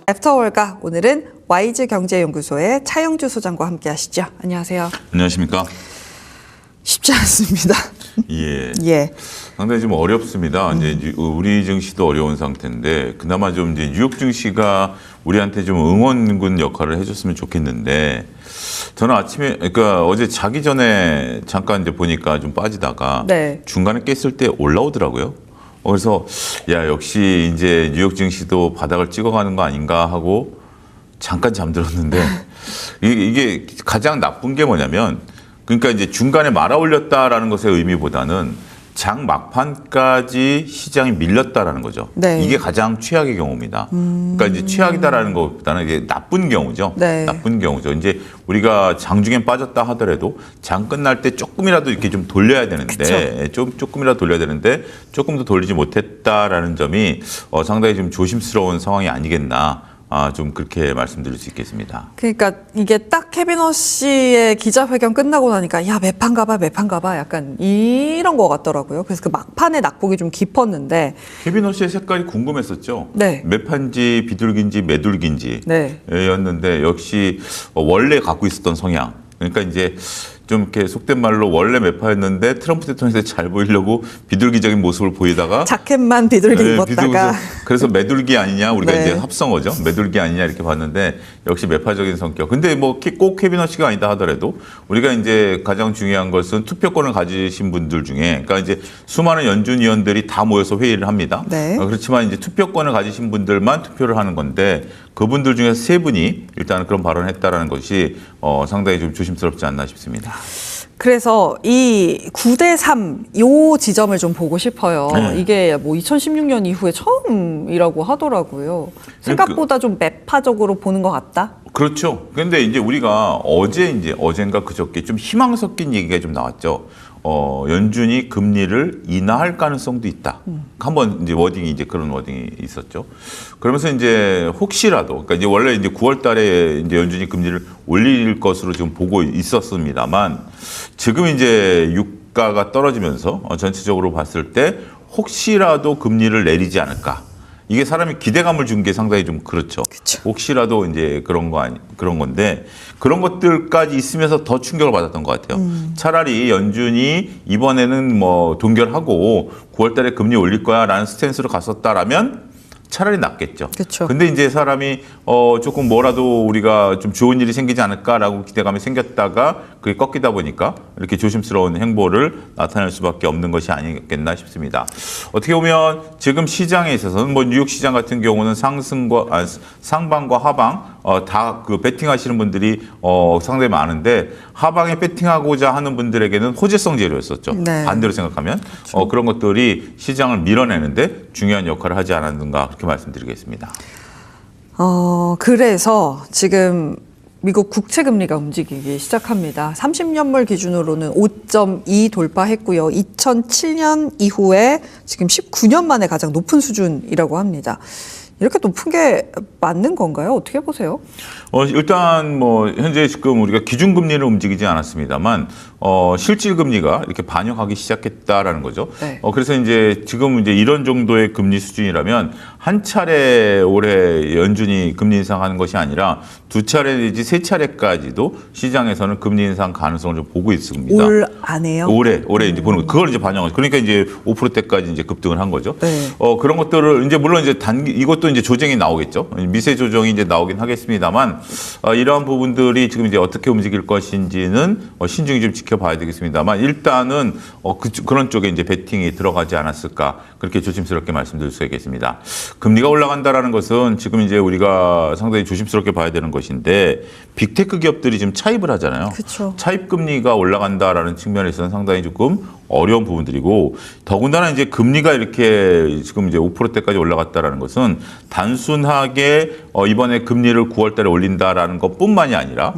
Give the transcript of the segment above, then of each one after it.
애프터월가 오늘은 와이즈 경제연구소의 차영주 소장과 함께 하시죠. 안녕하세요. 안녕하십니까? 쉽지 않습니다. 예. 예. 상당히 좀 어렵습니다. 이제 우리 증시도 어려운 상태인데 그나마 좀 이제 뉴욕 증시가 우리한테 좀 응원군 역할을 해줬으면 좋겠는데 저는 아침에 그러니까 어제 자기 전에 잠깐 이제 보니까 좀 빠지다가 네. 중간에 깼을 때 올라오더라고요. 그래서 야 역시 이제 뉴욕 증시도 바닥을 찍어가는 거 아닌가 하고 잠깐 잠들었는데 이게 가장 나쁜 게 뭐냐면 그러니까 이제 중간에 말아 올렸다라는 것의 의미보다는 장 막판까지 시장이 밀렸다라는 거죠. 네. 이게 가장 최악의 경우입니다. 그러니까 이제 최악이다라는 것보다는 이게 나쁜 경우죠. 네. 나쁜 경우죠. 이제 우리가 장중엔 빠졌다 하더라도 장 끝날 때 조금이라도 이렇게 좀 돌려야 되는데 조금이라도 돌려야 되는데 조금 더 돌리지 못했다라는 점이 상당히 좀 조심스러운 상황이 아니겠나. 좀 그렇게 말씀드릴 수 있겠습니다. 그러니까 이게 딱 케빈 허씨의 기자회견 끝나고 나니까 야 매판 가봐 약간 이런 거 같더라고요. 그래서 그 막판에 낙폭이 좀 깊었는데 케빈 허씨의 색깔이 궁금했었죠. 네. 매판지 비둘기인지 매둘기인지 네. 였는데 역시 원래 갖고 있었던 성향. 그러니까 이제 좀 이렇게 속된 말로 원래 매파였는데 트럼프 대통령한테 잘 보이려고 비둘기적인 모습을 보이다가 자켓만 비둘기 입었다가 그래서 매둘기 아니냐 우리가 네. 이제 합성어죠. 매둘기 아니냐 이렇게 봤는데 역시 매파적인 성격. 근데 뭐 꼭 케빈 허씨가 아니다 하더라도 우리가 이제 가장 중요한 것은 투표권을 가지신 분들 중에 그러니까 이제 수많은 연준 위원들이 다 모여서 회의를 합니다. 네. 그렇지만 이제 투표권을 가지신 분들만 투표를 하는 건데 그분들 중에서 세 분이 일단 그런 발언을 했다라는 것이 상당히 좀 조심스럽지 않나 싶습니다. 그래서 이 9대3 요 지점을 좀 보고 싶어요. 네. 이게 뭐 2016년 이후에 처음이라고 하더라고요. 생각보다 좀 매파적으로 보는 것 같다. 그렇죠. 근데 이제 우리가 어젠가 그저께 좀 희망 섞인 얘기가 좀 나왔죠. 연준이 금리를 인하할 가능성도 있다. 한번 이제 워딩이 이제 그런 워딩이 있었죠. 그러면서 이제 혹시라도, 그러니까 이제 원래 이제 9월 달에 이제 연준이 금리를 올릴 것으로 지금 보고 있었습니다만 지금 이제 유가가 떨어지면서 전체적으로 봤을 때 혹시라도 금리를 내리지 않을까. 이게 사람이 기대감을 준 게 상당히 좀 그렇죠. 그쵸. 혹시라도 이제 그런 건데 그런 것들까지 있으면서 더 충격을 받았던 것 같아요. 차라리 연준이 이번에는 뭐 동결하고 9월 달에 금리 올릴 거야라는 스탠스로 갔었다라면 차라리 낫겠죠. 그쵸. 근데 이제 사람이 조금 뭐라도 우리가 좀 좋은 일이 생기지 않을까라고 기대감이 생겼다가 그게 꺾이다 보니까 이렇게 조심스러운 행보를 나타낼 수밖에 없는 것이 아니겠나 싶습니다. 어떻게 보면 지금 시장에 있어서는 뭐 뉴욕 시장 같은 경우는 상방과 하방 다 그 배팅하시는 분들이 상당히 많은데 하방에 배팅하고자 하는 분들에게는 호재성 재료였었죠. 네. 반대로 생각하면 그런 것들이 시장을 밀어내는데 중요한 역할을 하지 않았는가 그렇게 말씀드리겠습니다. 그래서 지금 미국 국채 금리가 움직이기 시작합니다. 30년물 기준으로는 5.2 돌파했고요. 2007년 이후에 지금 19년 만에 가장 높은 수준이라고 합니다. 이렇게 높은 게 맞는 건가요? 어떻게 보세요? 일단 뭐 현재 지금 우리가 기준금리는 움직이지 않았습니다만 실질금리가 이렇게 반영하기 시작했다라는 거죠. 네. 그래서 이제 지금 이제 이런 정도의 금리 수준이라면 한 차례 올해 연준이 금리 인상하는 것이 아니라 두 차례 내지 세 차례까지도 시장에서는 금리 인상 가능성을 좀 보고 있습니다. 올 안에요? 올해 이제 보는 거 그걸 이제 반영하죠. 그러니까 이제 5%대까지 이제 급등을 한 거죠. 네. 그런 것들을 이제 물론 이제 이것도 이제 조정이 나오겠죠. 미세 조정이 이제 나오긴 하겠습니다만 이러한 부분들이 지금 이제 어떻게 움직일 것인지는 신중히 좀 지켜봐야 되겠습니다만 일단은 그런 쪽에 이제 베팅이 들어가지 않았을까 그렇게 조심스럽게 말씀드릴 수 있겠습니다. 금리가 올라간다라는 것은 지금 이제 우리가 상당히 조심스럽게 봐야 되는 것인데 빅테크 기업들이 지금 차입을 하잖아요. 그쵸. 차입 금리가 올라간다라는 측면에서는 상당히 조금 어려운 부분들이고 더군다나 이제 금리가 이렇게 지금 이제 5%대까지 올라갔다라는 것은 단순하게 이번에 금리를 9월 달에 올린다라는 것뿐만이 아니라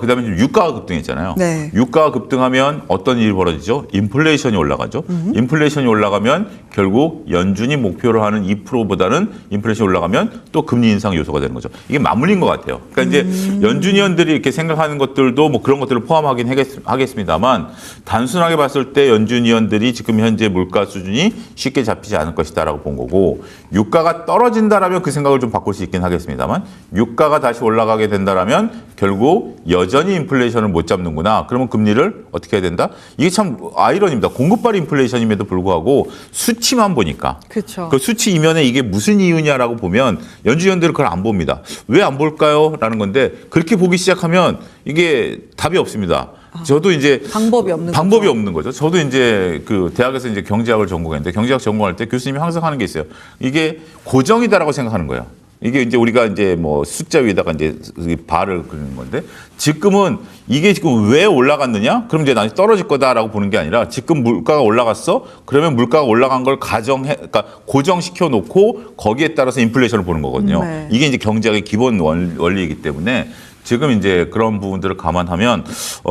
그다음에 지금 유가가 급등했잖아요. 네. 유가가 급등하면 어떤 일이 벌어지죠? 인플레이션이 올라가죠. 인플레이션이 올라가면 결국 연준이 목표로 하는 2%보다는 인플레이션이 올라가면 또 금리 인상 요소가 되는 거죠. 이게 맞물린 것 같아요. 그러니까 이제 연준위원들이 이렇게 생각하는 것들도 뭐 그런 것들을 포함하긴 하겠습니다만 단순하게 봤을 때 연준 위원들이 지금 현재 물가 수준이 쉽게 잡히지 않을 것이다라고 본 거고, 유가가 떨어진다라면 그 생각을 좀 바꿀 수 있긴 하겠습니다만, 유가가 다시 올라가게 된다라면 결국 여전히 인플레이션을 못 잡는구나. 그러면 금리를 어떻게 해야 된다? 이게 참 아이러니입니다. 공급발 인플레이션임에도 불구하고 수치만 보니까, 그렇죠. 그 수치 이면에 이게 무슨 이유냐라고 보면 연준 위원들은 그걸 안 봅니다. 왜 안 볼까요? 라는 건데, 그렇게 보기 시작하면 이게 답이 없습니다. 저도 이제 방법이 없는 방법이 없는 거죠. 저도 이제 그 대학에서 이제 경제학을 전공했는데, 경제학 전공할 때 교수님이 항상 하는 게 있어요. 이게 고정이다라고 생각하는 거예요. 이게 이제 우리가 이제 뭐 숫자 위에다가 이제 발을 그리는 건데, 지금은 이게 지금 왜 올라갔느냐? 그럼 이제 나중에 떨어질 거다라고 보는 게 아니라, 지금 물가가 올라갔어? 그러면 물가가 올라간 걸 그러니까 고정시켜 놓고 거기에 따라서 인플레이션을 보는 거거든요. 네. 이게 이제 경제학의 기본 원리이기 때문에, 지금 이제 그런 부분들을 감안하면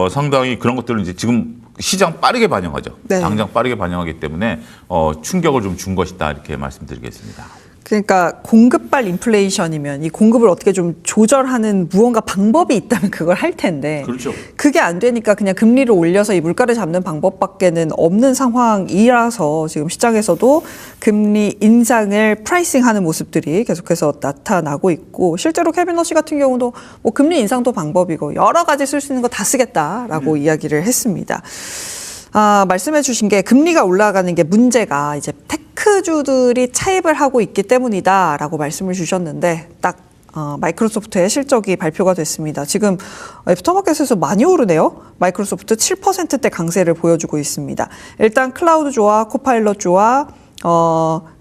상당히 그런 것들을 이제 지금 시장 빠르게 반영하죠. 네. 당장 빠르게 반영하기 때문에 충격을 좀 준 것이다, 이렇게 말씀드리겠습니다. 그러니까 공급발 인플레이션이면 이 공급을 어떻게 좀 조절하는 무언가 방법이 있다면 그걸 할 텐데, 그렇죠. 그게 안 되니까 그냥 금리를 올려서 이 물가를 잡는 방법밖에는 없는 상황이라서 지금 시장에서도 금리 인상을 프라이싱하는 모습들이 계속해서 나타나고 있고, 실제로 케빈 러시 같은 경우도 뭐 금리 인상도 방법이고 여러 가지 쓸 수 있는 거 다 쓰겠다라고 이야기를 했습니다. 말씀해 주신 게 금리가 올라가는 게 문제가 이제 테크주들이 차입을 하고 있기 때문이다라고 말씀을 주셨는데, 딱 마이크로소프트의 실적이 발표가 됐습니다. 지금 애프터마켓에서 많이 오르네요. 마이크로소프트 7%대 강세를 보여주고 있습니다. 일단 클라우드주와 코파일럿주와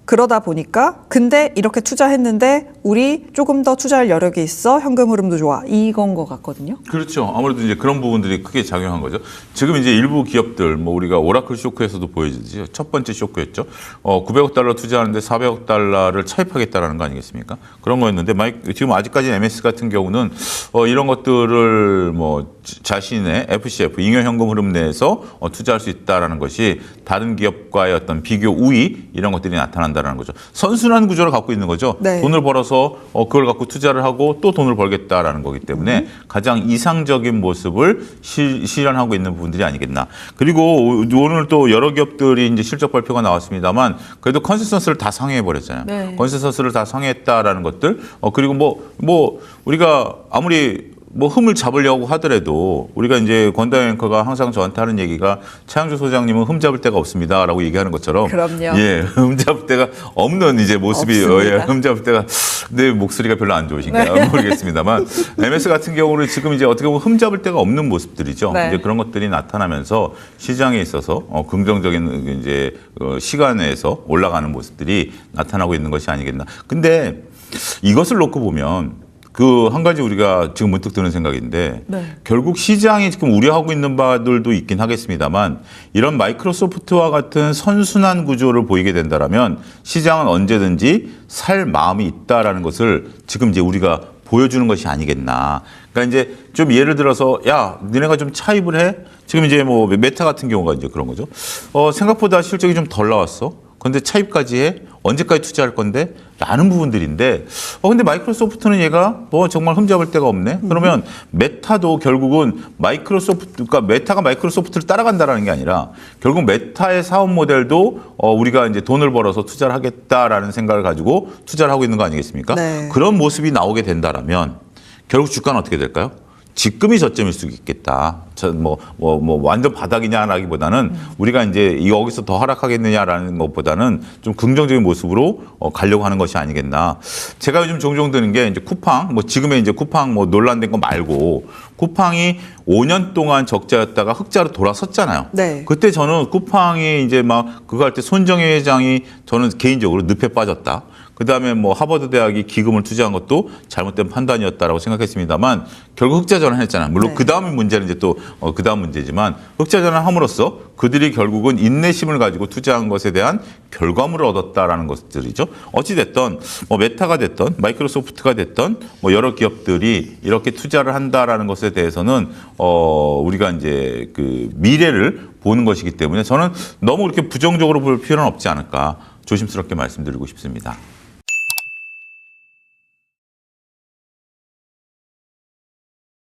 그러다 보니까, 근데 이렇게 투자했는데 우리 조금 더 투자할 여력이 있어, 현금 흐름도 좋아, 이건 것 같거든요. 그렇죠. 아무래도 이제 그런 부분들이 크게 작용한 거죠. 지금 이제 일부 기업들, 뭐 우리가 오라클 쇼크에서도 보여지죠. 첫 번째 쇼크였죠. 900억 달러 투자하는데 400억 달러를 차입하겠다라는 거 아니겠습니까? 그런 거였는데, 지금 아직까지 MS 같은 경우는 이런 것들을 뭐 자신의 FCF, 잉여 현금 흐름 내에서 투자할 수 있다라는 것이 다른 기업과의 어떤 비교 우위, 이런 것들이 나타난다라는 거죠. 선순환 구조를 갖고 있는 거죠. 네. 돈을 벌어서 그걸 갖고 투자를 하고 또 돈을 벌겠다라는 거기 때문에 가장 이상적인 모습을 실현하고 있는 부분들이 아니겠나. 그리고 오늘 또 여러 기업들이 이제 실적 발표가 나왔습니다만, 그래도 컨센서스를 다 상회해 버렸잖아요. 네. 컨센서스를 다 상회했다라는 것들. 그리고 뭐 우리가 아무리 뭐 흠을 잡으려고 하더라도, 우리가 이제 권다영 앵커가 항상 저한테 하는 얘기가, 차영주 소장님은 흠 잡을 데가 없습니다라고 얘기하는 것처럼, 그럼요. 예, 흠 잡을 데가 없는 이제 모습이, 예, 흠 잡을 데가, 내 목소리가 별로 안 좋으신가요? 네. 모르겠습니다만, MS 같은 경우는 지금 이제 어떻게 보면 흠 잡을 데가 없는 모습들이죠. 네. 이제 그런 것들이 나타나면서 시장에 있어서 긍정적인 이제 시간에서 올라가는 모습들이 나타나고 있는 것이 아니겠나. 근데 이것을 놓고 보면, 한 가지 우리가 지금 문득 드는 생각인데, 네. 결국 시장이 지금 우려하고 있는 바들도 있긴 하겠습니다만, 이런 마이크로소프트와 같은 선순환 구조를 보이게 된다라면 시장은 언제든지 살 마음이 있다라는 것을 지금 이제 우리가 보여주는 것이 아니겠나. 그러니까 이제 좀 예를 들어서, 야, 너네가 좀 차입을 해? 지금 이제 뭐 메타 같은 경우가 이제 그런 거죠. 생각보다 실적이 좀 덜 나왔어. 근데 차입까지 해? 언제까지 투자할 건데? 라는 부분들인데, 근데 마이크로소프트는 얘가 뭐 정말 흠잡을 데가 없네? 그러면 메타도 결국은 그러니까 메타가 마이크로소프트를 따라간다라는 게 아니라, 결국 메타의 사업 모델도 우리가 이제 돈을 벌어서 투자를 하겠다라는 생각을 가지고 투자를 하고 있는 거 아니겠습니까? 네. 그런 모습이 나오게 된다라면 결국 주가는 어떻게 될까요? 지금이 저점일 수 있겠다. 완전 바닥이냐라기보다는 우리가 이제 여기서 더 하락하겠느냐라는 것보다는 좀 긍정적인 모습으로 가려고 하는 것이 아니겠나. 제가 요즘 종종 드는 게 이제 쿠팡, 지금의 이제 쿠팡 논란된 거 말고, 쿠팡이 5년 동안 적자였다가 흑자로 돌아섰잖아요. 네. 그때 저는 쿠팡이 이제 그거 할 때 손정혜 회장이 저는 개인적으로 늪에 빠졌다. 그다음에 하버드 대학이 기금을 투자한 것도 잘못된 판단이었다라고 생각했습니다만, 결국 흑자 전환했잖아요. 물론 네. 그 다음의 문제는 이제 또 그 다음 문제지만, 흑자 전환함으로써 그들이 결국은 인내심을 가지고 투자한 것에 대한 결과물을 얻었다라는 것들이죠. 어찌 됐든 메타가 됐든 마이크로소프트가 됐든 여러 기업들이 이렇게 투자를 한다라는 것에 대해서는 우리가 이제 그 미래를 보는 것이기 때문에, 저는 너무 그렇게 부정적으로 볼 필요는 없지 않을까, 조심스럽게 말씀드리고 싶습니다.